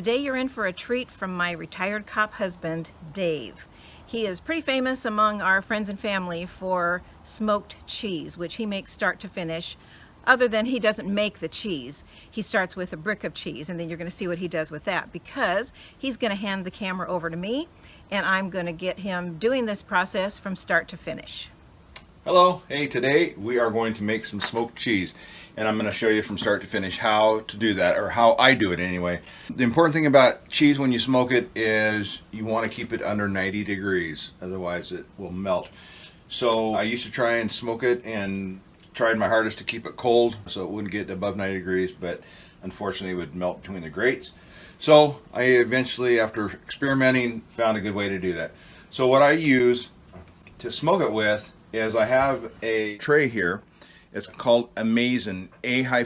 Today you're in for a treat from my retired cop husband, Dave. He is pretty famous among our friends and family for smoked cheese, which he makes start to finish. Other than he doesn't make the cheese. He starts with a brick of cheese, and then you're going to see what he does with that, because he's going to hand the camera over to me, and I'm going to get him doing this process from start to finish. Hello, hey, today we are going to make some smoked cheese, and I'm going to show you from start to finish how to do that, or how I do it anyway. The important thing about cheese when you smoke it is you want to keep it under 90 degrees, otherwise it will melt. So I used to try and smoke it and tried my hardest to keep it cold so it wouldn't get above 90 degrees, but unfortunately it would melt between the grates. So I eventually, after experimenting, found a good way to do that. So what I use to smoke it with is I have a tray here. It's called Amazin, A-M-A-Z-N.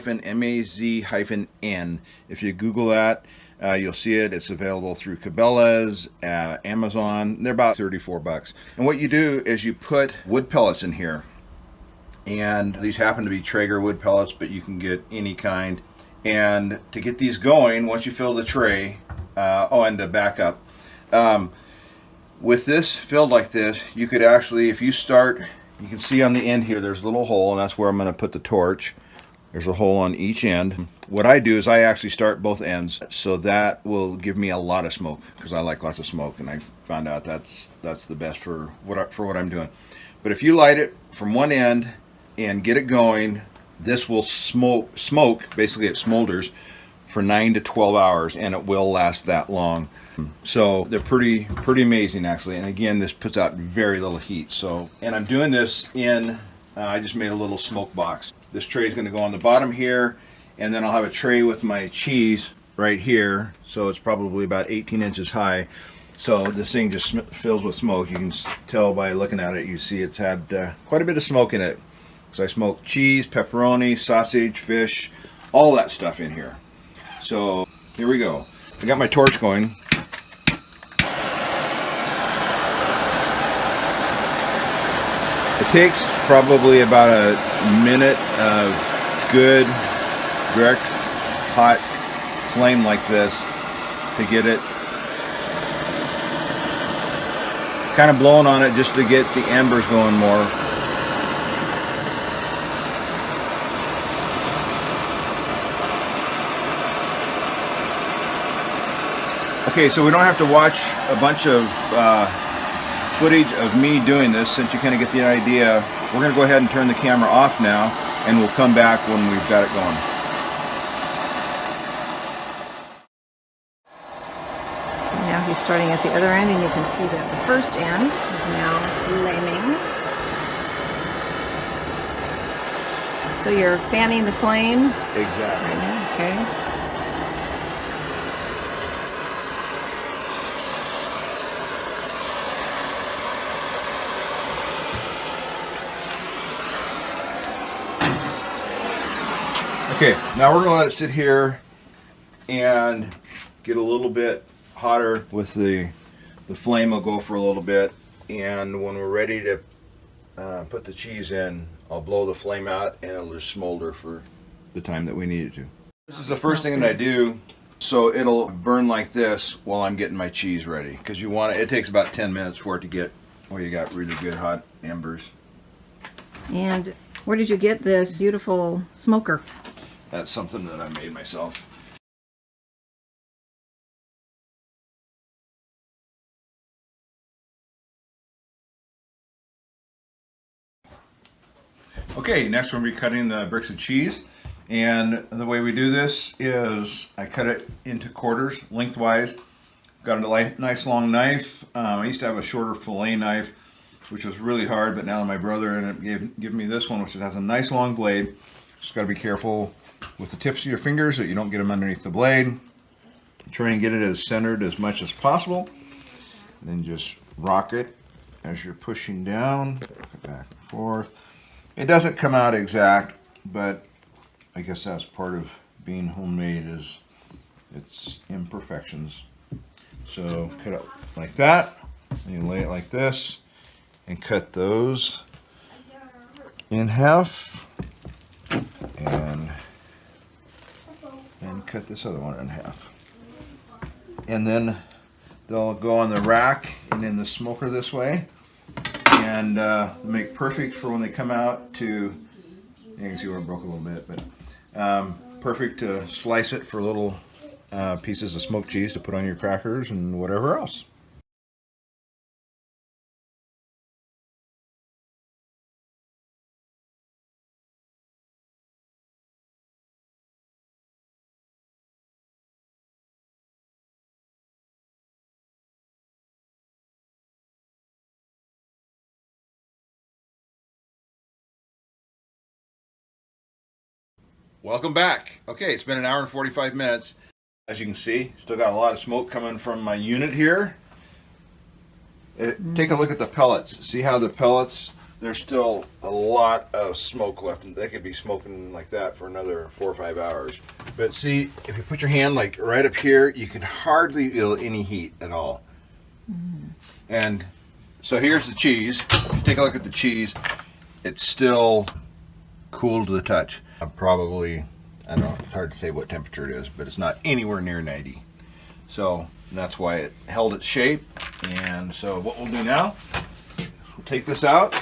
If you Google that, you'll see it. It's available through Cabela's, Amazon. They're about 34 bucks. And what you do is you put wood pellets in here. And these happen to be Traeger wood pellets, but you can get any kind. And to get these going, once you fill the tray, and to back up, with this filled like this, you could actually, if you start, you can see on the end here, there's a little hole, and that's where I'm going to put the torch. There's a hole on each end. What I do is I actually start both ends, so that will give me a lot of smoke, because I like lots of smoke, and I found out that's the best for what I'm doing. But if you light it from one end and get it going, this will smoke, basically it smolders for 9 to 12 hours, and it will last that long. So they're pretty amazing, actually. And again, this puts out very little heat. So, and I'm doing this in, I just made a little smoke box. This tray is going to go on the bottom here, and then I'll have a tray with my cheese right here. So it's probably about 18 inches high. So this thing just fills with smoke. You can tell by looking at it, you see it's had quite a bit of smoke in it. So I smoke cheese, pepperoni, sausage, fish, all that stuff in here. So here we go. I got my torch going. It takes probably about a minute of good, direct, hot flame like this to get it kind of blowing on it, just to get the embers going more. Okay, so we don't have to watch a bunch of footage of me doing this, since you kind of get the idea. We're going to go ahead and turn the camera off now, and we'll come back when we've got it going. Now he's starting at the other end, and you can see that the first end is now flaming. So you're fanning the flame? Exactly. Right now, okay. Okay, now we're going to let it sit here and get a little bit hotter. With the flame will go for a little bit, and when we're ready to put the cheese in, I'll blow the flame out, and it'll just smolder for the time that we need it to. This is the first thing that I do, so it'll burn like this while I'm getting my cheese ready, because you want it takes about 10 minutes for it to get where you got really good hot embers. And where did you get this beautiful smoker? That's something that I made myself. Okay, next we're going to be cutting the bricks of cheese. And the way we do this is I cut it into quarters lengthwise. Got a nice long knife. I used to have a shorter fillet knife, which was really hard, but now my brother ended up giving me this one, which has a nice long blade. Just got to be careful with the tips of your fingers that you don't get them underneath the blade. Try and get it as centered as much as possible. And then just rock it as you're pushing down, back and forth. It doesn't come out exact, but I guess that's part of being homemade, is its imperfections. So cut it like that, and you lay it like this, and cut those in half, and cut this other one in half. and then they'll go on the rack and in the smoker this way, and make perfect for when they come out to, you can see where I broke a little bit, but perfect to slice it for little pieces of smoked cheese to put on your crackers and whatever else. Welcome back. Okay, it's been an hour and 45 minutes. As you can see, still got a lot of smoke coming from my unit here. Take a look at the pellets. See how the pellets, there's still a lot of smoke left, and they could be smoking like that for another 4 or 5 hours. But see, if you put your hand like right up here, you can hardly feel any heat at all. And so here's the cheese. If you take a look at the cheese, it's still cool to the touch. Probably, I don't know, it's hard to say what temperature it is, but it's not anywhere near 90. So that's why it held its shape. And so what we'll do now, we'll take this out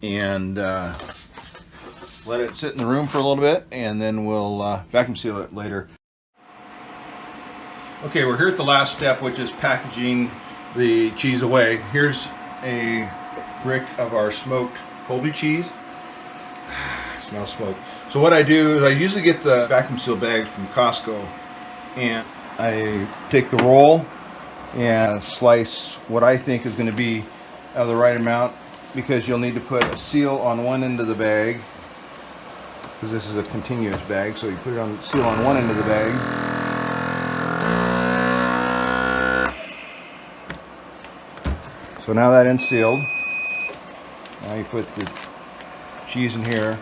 and let it sit in the room for a little bit, and then we'll vacuum seal it later. Okay, we're here at the last step, which is packaging the cheese away. Here's a brick of our smoked Colby cheese. Smells smoke. So what I do is I usually get the vacuum seal bags from Costco, and I take the roll and slice what I think is going to be of the right amount, because you'll need to put a seal on one end of the bag, because this is a continuous bag. So you put it on seal on one end of the bag, so now that end's sealed. Now you put the cheese in here,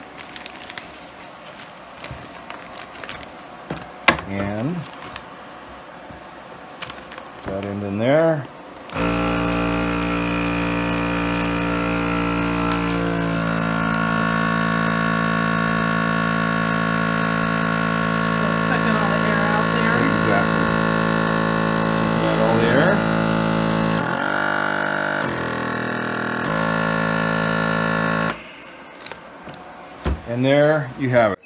and that end in there. Sucking all the air out there. Exactly. Sucking out all the air. And there you have it.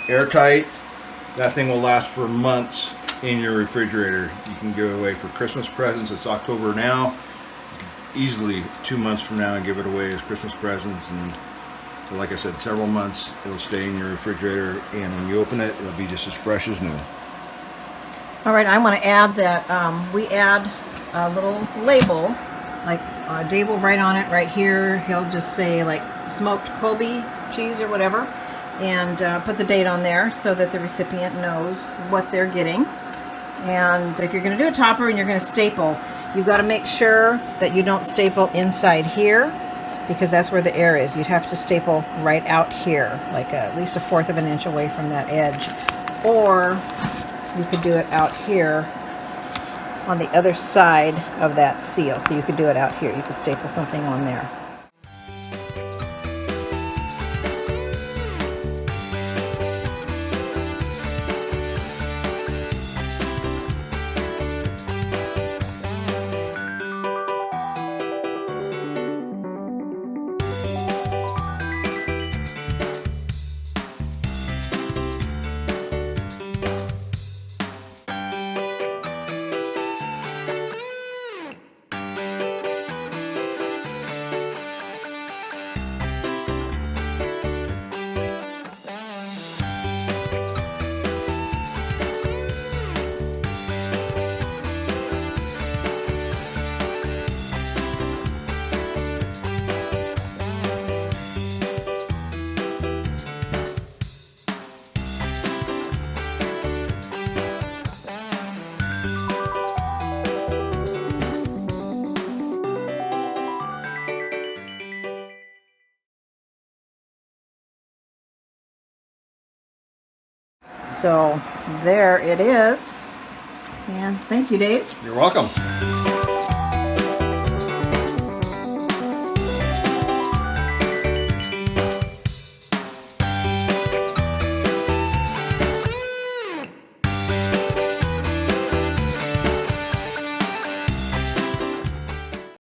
Airtight. That thing will last for months in your refrigerator. You can give it away for Christmas presents. It's October now. Easily 2 months from now and give it away as Christmas presents. And so, like I said, several months it'll stay in your refrigerator, and when you open it, it'll be just as fresh as new. All right, I want to add that we add a little label, like Dave will write on it right here. He'll just say like smoked Colby cheese or whatever, and put the date on there so that the recipient knows what they're getting. And if you're going to do a topper and you're going to staple, you've got to make sure that you don't staple inside here, because that's where the air is. You'd have to staple right out here, like at least 1/4 of an inch away from that edge. Or you could do it out here on the other side of that seal. So you could do it out here. You could staple something on there. So there it is. And thank you, Dave. You're welcome.